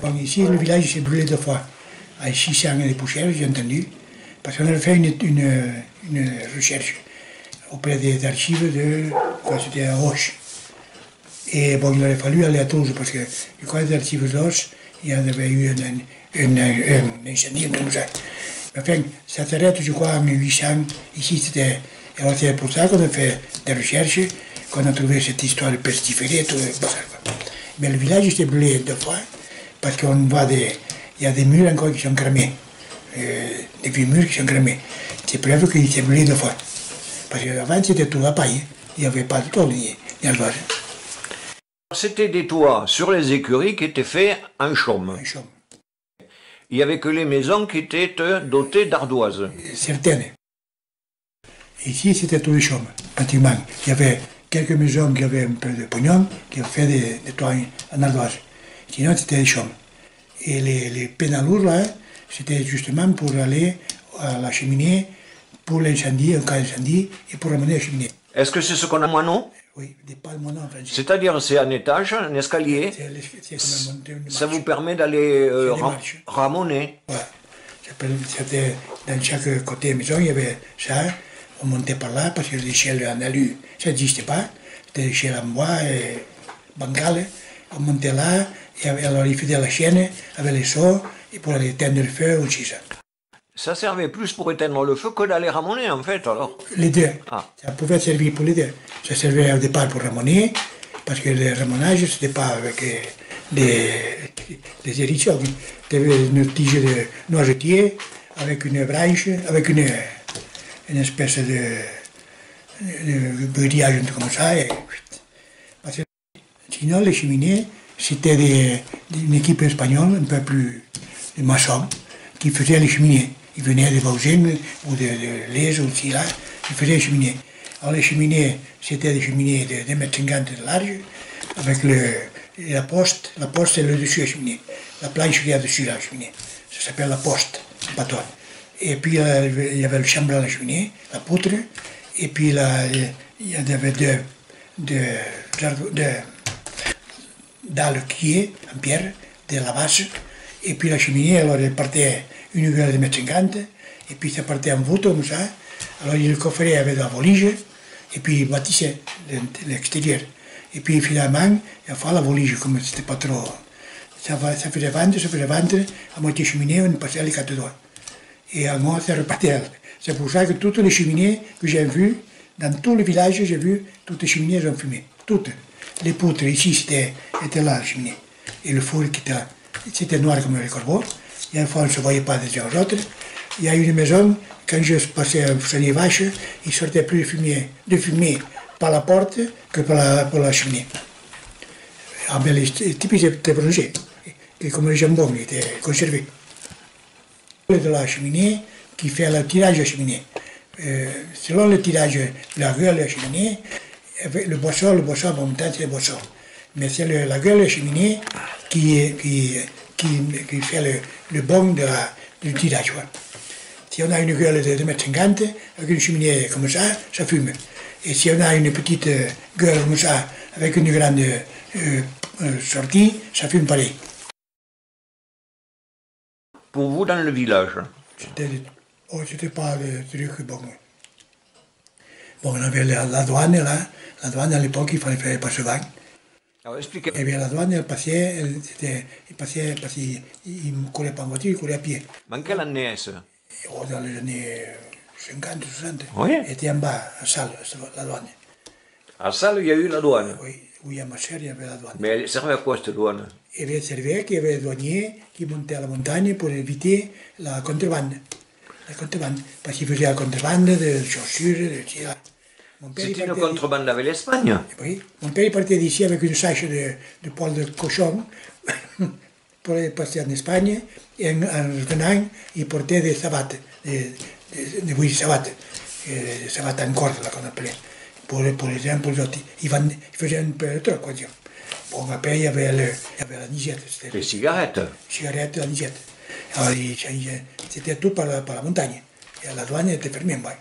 Bon, ici, le village s'est brûlé 2 fois. À 600 ans de poussière, j'ai entendu, parce qu'on avait fait une recherche auprès des archives de, quand c'était à Auch. Et bon, il aurait fallu aller à Toulouse, parce que du côté des archives d'Auch, il y avait eu un incendie comme ça. Enfin, ça s'arrête, je crois, en 1800. Ici, c'était... Alors c'est pour ça qu'on a fait des recherches, qu'on a trouvé cette histoire de pestiféré, tout ça. Mais le village s'est brûlé 2 fois, parce qu'on voit il y a des murs encore qui sont cramés, des vieux murs qui sont cramés. C'est preuve qu'il s'est brûlé 2 fois. Parce qu'avant c'était tout à paille, il n'y avait pas de toit ni ardoise. C'était des toits sur les écuries qui étaient faits en chaume. En chaume. Il n'y avait que les maisons qui étaient dotées d'ardoises. Certaines. Ici c'était tout les chaumes, pratiquement. Il y avait quelques maisons qui avaient un peu de pognon, qui avaient fait des toits en ardoise. Sinon c'était des chaumes. Et les pénalours là, c'était justement pour aller à la cheminée, pour l'incendie, en cas d'incendie, et pour ramener la cheminée. Est-ce que c'est ce qu'on a moineau? Oui, des palmes moineaux en français. C'est-à-dire c'est un étage, un escalier. C'est comme monter une marche. Ça vous permet d'aller marches. ramoner. Ouais. C'était dans chaque côté de la maison, il y avait ça. On montait par là parce que l'échelle en alu, ça n'existait pas. C'était l'échelle en bois et bengale. On montait là, et alors il faisait la chaîne avec les seaux, et pour aller éteindre le feu aussi ça. Ça servait plus pour éteindre le feu que d'aller ramoner en fait alors. Les deux. Ah. Ça pouvait servir pour les deux. Ça servait au départ pour ramoner, parce que le ramonage, c'était pas avec des hérissons. Tu avais une tige de noisetier avec une branche, avec une espèce de grillage comme ça. Et, parce que, sinon, les cheminées, c'était une équipe espagnole, un peu plus de maçons, qui faisait les cheminées. Ils venaient de Bausen ou de Lez aussi là, ils faisaient les cheminées. Alors les cheminées, c'était des cheminées de 2,50 m de large, avec la poste. La poste c'est le dessus de la cheminée. La planche qu'il y a dessus de la cheminée. Ça s'appelle la poste, pas toi. Et puis il y avait le chambranle à la cheminée, la poutre, et puis là, il y avait deux dalles qui en pierre, de la base, et puis la cheminée, alors elle partait une gueule de 1,50 m, et puis ça partait en voûte comme ça. Alors il le coffrait avec de la volige, et puis il bâtissait l'extérieur. Et puis finalement, il a fait la volige, comme c'était pas trop. Ça faisait ventre, à moitié cheminée, on passait les 4 doigts. Et à moi, ça repartait. C'est pour ça que toutes les cheminées que j'ai vues, dans tout le village, j'ai vu toutes les cheminées ont fumé. Toutes. Les poutres, ici, c'était là, la cheminée. Et le four c'était noir comme les corbeaux. Il y a une fois, on ne se voyait pas des uns aux autres. Il y a une maison, quand je passais à soigner vache, il sortait plus de fumée par la porte que par la cheminée. Ah, ben, les types étaient bronzés, et comme le jambon, ils étaient conservés. De la cheminée qui fait le tirage de la cheminée. Selon le tirage de la gueule de la cheminée, le boisseau montant, c'est le boisseau. Mais c'est la gueule de la cheminée qui fait le bon du tirage. Ouais. Si on a une gueule de 2,50 m, avec une cheminée comme ça fume. Et si on a une petite gueule comme ça, avec une grande sortie, ça fume pareil. Pour vous dans le village? C'était pas le truc bon. Bon, on avait la douane là. La douane à l'époque, il fallait faire les passevants. Alors expliquez. Et bien la douane, il passait parce qu'il ne courait pas en voiture, il courait à pied. Mais en quelle année est-ce? Dans les années 50, 60. Oui. Il était en bas, à Salles, la douane. À Salles, il y a eu la douane. Oui, où il y a ma chère, il y avait la douane. Mais elle servait à quoi cette douane? Elle servait qu'il y avait des douaniers qui montaient à la montagne pour éviter la contrebande. Parce qu'ils faisaient la contrebande de chaussures, de tira. C'était une contrebande avec l'Espagne? Oui. Mon père partait d'ici avec une sache de poils de cochon pour passer en Espagne. Et en revenant, il portait des savates, des savates en corde, là qu'on appelait, pour les uns, pour les autres. Il faisait un peu de truc, quoi dire. Bon, après, il y avait la nisette. Les cigarettes? Cigarettes, la nisette. Alors, c'était tout par la montagne. Et la douane était fermée, moi.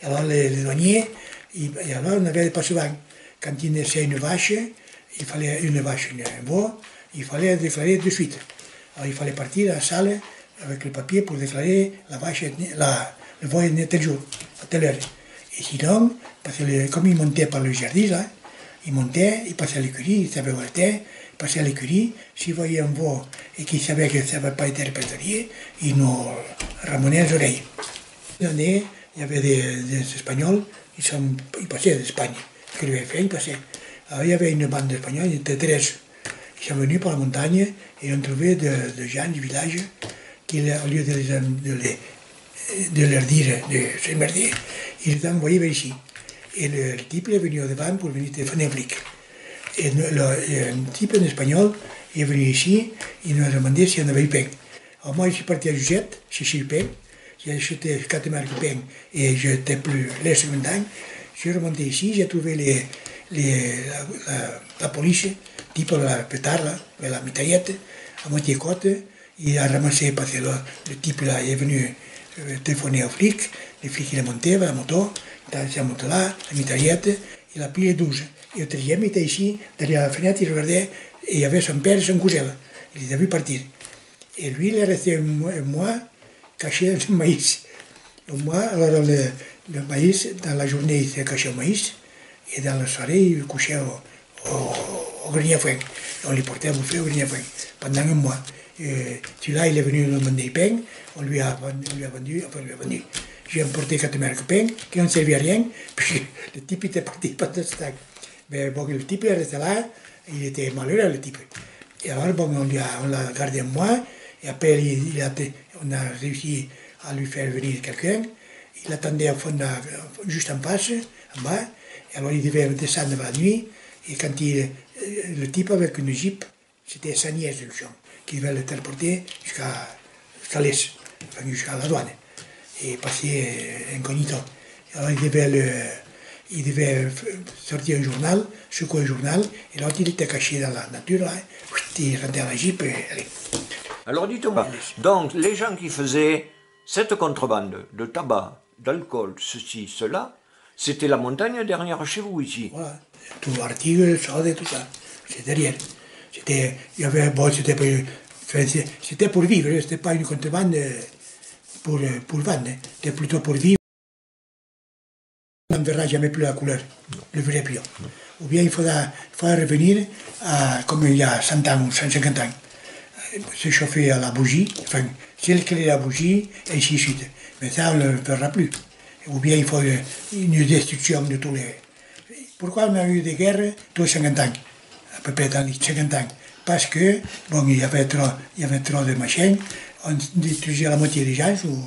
Et alors, les douaniers, et alors, on avait des passevants. Quand il naissait une vache, un veau, il fallait déclarer de suite. Alors il fallait partir à la salle avec le papier pour déclarer la vache, le veau naît tel jour, à telle heure. Et sinon, parce que comme il montait par le jardin, là, il montait, il passait à l'écurie, il savait où il était, il passait à l'écurie, s'il voyait un veau et qu'il savait que ça n'avait pas été répertorié, il nous ramenait les oreilles. Une année, il y avait des Espagnols, ils passaient d'Espagne, ce que lui avait fait, ils passaient. Alors il y avait une bande d'Espagnols, ils étaient 13. Ils sont venus par la montagne et ont trouvé des gens du village qui, au lieu de leur dire de se merder, ils les ont envoyés vers ici. Et le type est venu au devant pour venir téléphoner aux flics. Et un type, un espagnol, est venu ici, il nous a demandé si on avait eu pain. Alors moi, je suis parti à Jugette, chercher le pain. J'ai acheté 4 marques de pain et je n'étais plus l'air sur montagne. Je suis remonté ici, j'ai trouvé la police, type la pétard, là, avec la mitraillette, à moitié côte. Il a ramassé parce que le type là est venu téléphoner aux flics. Les flics, il est monté avec la moto. Il s'est monté là, la mitraillette, il a pris les 12. Et le 13e était ici, derrière la fenêtre, il regardait, et il y avait son père et son cousin. Il les a vus partir. Et lui, il est resté un mois caché dans le maïs. Un mois, alors le maïs, dans la journée, il s'est caché au maïs, et dans la soirée, il couchait au grenier à foin. On les portait à bouffer au grenier à foin, pendant un mois. Celui-là, il est venu nous demander du pain, on lui a vendu. J'ai importé 4 marques de pain, qui n'ont servi à rien, puis le type était parti pendant ce temps. Mais bon, le type est resté là, il était malheureux, le type. Et alors, bon, on l'a gardé un mois, et après, on a réussi à lui faire venir quelqu'un. Il attendait juste en face, en bas, et alors il devait descendre la nuit, et quand le type avec une jeep, c'était sa nièce de Luchon, qui devait le transporter jusqu'à l'Est, enfin, jusqu'à la douane, et passer incognito. Alors il devait sortir un journal, secouer un journal, et l'autre il était caché dans la nature, là, il rentrait dans la jeep et allez. Alors dites-moi, donc les gens qui faisaient cette contrebande de tabac, d'alcool, ceci, cela, c'était la montagne derrière chez vous ici. Voilà, tout Artigues, Sode, tout ça, c'est derrière. C'était pour vivre, c'était pas une contrebande pour vendre, c'était plutôt pour vivre. On ne verra jamais plus la couleur, le vrai prix. Ou bien il faudra revenir comme il y a 100 ans ou 150 ans. Se chauffer à la bougie, enfin, circuler la bougie, et ainsi de suite. Mais ça, on ne le verra plus. Ou bien il faut une destruction de tous les... Pourquoi on a eu des guerres tous les 50 ans, à peu près dans les 50 ans? Parce que, bon, il y avait trop de machines, on détruisait la moitié des gens, ou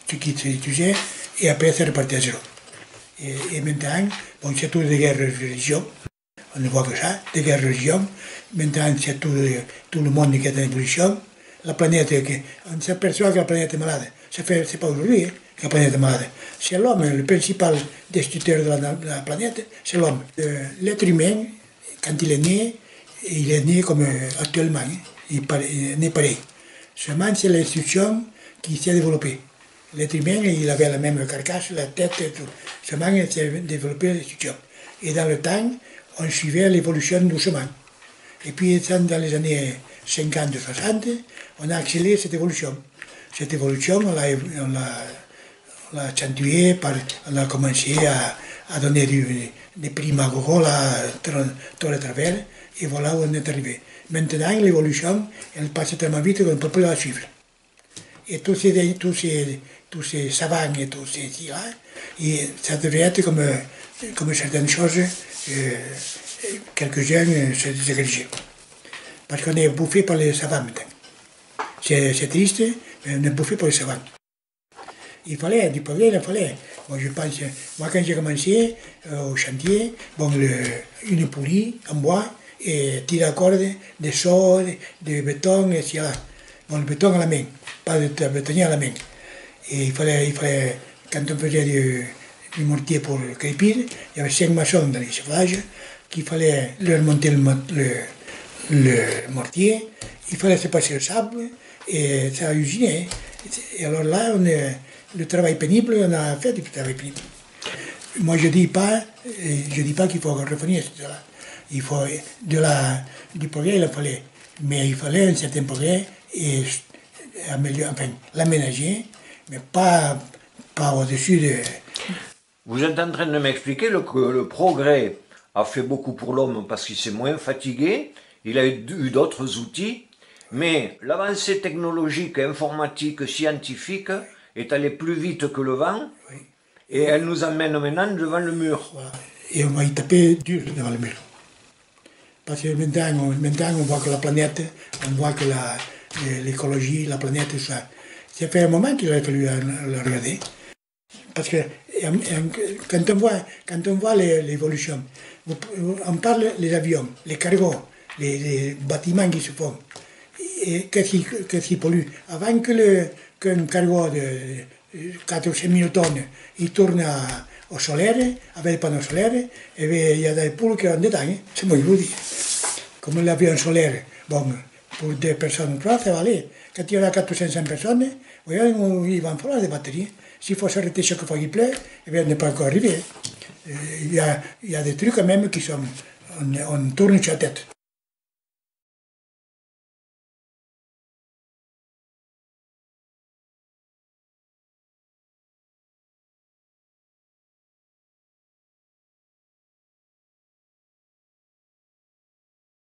ce qui se détruisait, et après ça repartait à zéro. Et maintenant, bon, c'est tout des guerres de religion. On ne voit que ça, des guerres de religion. Maintenant, c'est tout le monde qui est en évolution. La planète, on s'aperçoit que la planète est malade. C'est pas aujourd'hui que la planète est malade. C'est l'homme, le principal destructeur de la planète, c'est l'homme. L'être humain, quand il est né comme actuellement, il est né pareil. Seulement, c'est l'instruction qui s'est développée. L'être humain, il avait la même carcasse, la tête et tout. Seulement, il s'est développé l'instruction. Et dans le temps, on suivait l'évolution doucement. Et puis, dans les années 50-60, on a accéléré cette évolution. Cette évolution, on l'a accentuée, on a commencé à donner des primes à gogo, tout le travers, et voilà où on est arrivé. Maintenant, l'évolution, elle passe tellement vite qu'on ne peut plus la suivre. Et tous ces savants et tous ces là, ça devrait être comme certaines choses, quelques-uns se désagréger. Parce qu'on est bouffé par les savants maintenant. C'est triste, mais on est bouffé par les savants. Il fallait, du progrès, il fallait. Moi, je pense, moi quand j'ai commencé au chantier, bon, une poulie en bois, et tirer à corde, des seaux, de béton, etc. Bon, le béton à la main, pas de bétonnier à la main. Et il fallait quand on faisait du mortier pour le crépir, il y avait 5 maçons dans les chauffages, qu'il fallait leur monter le mortier, il fallait se passer le sable, et ça a usiné. Et alors là, le travail pénible, on a fait du travail pénible. Moi, je ne dis pas qu'il faut revenir sur cela. Il faut, du progrès, il fallait mais il fallait un certain progrès et améliorer, enfin, l'aménager, mais pas au-dessus de... Vous êtes en train de m'expliquer que le progrès a fait beaucoup pour l'homme parce qu'il s'est moins fatigué, il a eu d'autres outils, mais l'avancée technologique, informatique, scientifique est allée plus vite que le vent, oui. Et elle nous amène maintenant devant le mur. Voilà. Et on va y taper dur devant le mur. Parce que maintenant on voit que la planète, on voit que l'écologie, la planète, tout ça. Ça fait un moment qu'il aurait fallu le regarder. Parce que quand on voit l'évolution, on parle des avions, les cargos, les bâtiments qui se font. Et qu'est-ce qui pollue? Avant qu'un cargo de 4 ou 5 000 tonnes il tourne au solaire, avec les panneaux solaires, et il y a des poules qui vont dedans, c'est moi qui vous dis. Comme l'avion solaire, bon, pour 2 personnes ou 3, ça va aller. Quand il y a 400 ou 500 personnes, il va en falloir des batteries. S'il faut s'arrêter chaque fois qu'il pleut, eh bien, on n'est pas encore arrivé. Il y a des trucs quand même qui sont... On tourne sur la tête.